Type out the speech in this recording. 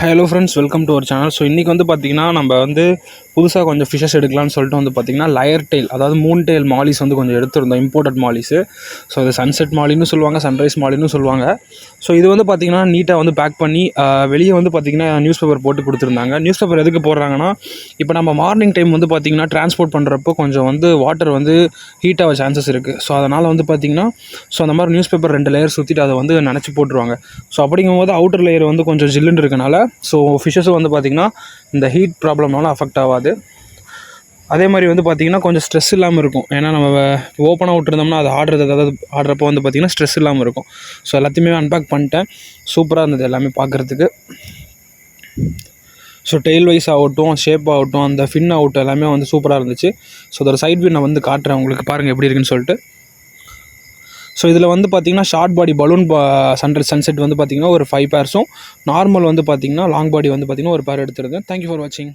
Hello friends, welcome to our channel. So இன்றைக்கி வந்து பார்த்திங்கன்னா நம்ம வந்து புதுசாக கொஞ்சம் ஃபிஷஸ் எடுக்கலாம்னு சொல்லிட்டு வந்து பார்த்திங்கன்னா லயர் டெயில், அதாவது மூன் டெயில் மாலிஸ் வந்து கொஞ்சம் எடுத்திருந்தோம், இம்போர்ட்டட் மாலிஸு. ஸோ இது சன்செட் மாலின்னு சொல்லுவாங்க, சன்ரைஸ் மாலின்னு சொல்லுவாங்க. ஸோ இது வந்து பார்த்திங்கன்னா நீட்டாக வந்து பேக் பண்ணி வெளியே வந்து பார்த்திங்கன்னா நியூஸ் பேப்பர் போட்டு கொடுத்துருந்தாங்க. நியூஸ் பேப்பர் எதுக்கு போடுறாங்கன்னா, இப்போ நம்ம மார்னிங் டைம் வந்து பார்த்திங்கன்னா டிரான்ஸ்போர்ட் பண்ணுறப்போ கொஞ்சம் வந்து வாட்டர் வந்து ஹீட் ஆக சான்சஸ் இருக்குது. ஸோ அதனால் வந்து பார்த்திங்கன்னா அந்த மாதிரி நியூஸ் பேப்பர் 2 லேயர் சுற்றிட்டு அதை வந்து நினச்சி போட்டுருவாங்க. ஸோ அப்படிங்கும்போது அவுட்டர் லேயர் வந்து கொஞ்சம் ஜில்லுன்னு இருக்கனால ஸோ ஃபிஷ்ஷஸும் வந்து பார்த்திங்கன்னா இந்த ஹீட் ப்ராப்ளம்னால அஃபெக்ட் ஆகாது. அதே மாதிரி வந்து பார்த்திங்கன்னா கொஞ்சம் ஸ்ட்ரெஸ் இல்லாமல் இருக்கும். ஏன்னா நம்ம ஓப்பனாக விட்டுருந்தோம்னா அது ஆடுறப்போ வந்து பார்த்திங்கன்னா ஸ்ட்ரெஸ் இல்லாமல் இருக்கும். ஸோ எல்லாத்தையுமே அன்பேக் பண்ணிட்டேன். சூப்பராக இருந்தது எல்லாமே பார்க்குறதுக்கு. ஸோ டெயில் வைஸ் ஆகட்டும், ஷேப் ஆகட்டும், அந்த ஃபின் ஆகட்டும், எல்லாமே வந்து சூப்பராக இருந்துச்சு. ஸோ அதோட சைட் வியூ நான் வந்து காட்டுறேன் உங்களுக்கு, பாருங்கள் எப்படி இருக்குன்னு சொல்லிட்டு. ஸோ இதில் வந்து பார்த்திங்கன்னா ஷார்ட் பாடி பலூன் சன்செட் வந்து பார்த்திங்கன்னா ஒரு 5 பேர்ஸும், நார்மல் வந்து பார்த்திங்கன்னா லாங் பாடி வந்து பார்த்திங்கன்னா ஒரு பேர் எடுத்துருந்தேன். தேங்க்யூ ஃபார் வாட்சிங்.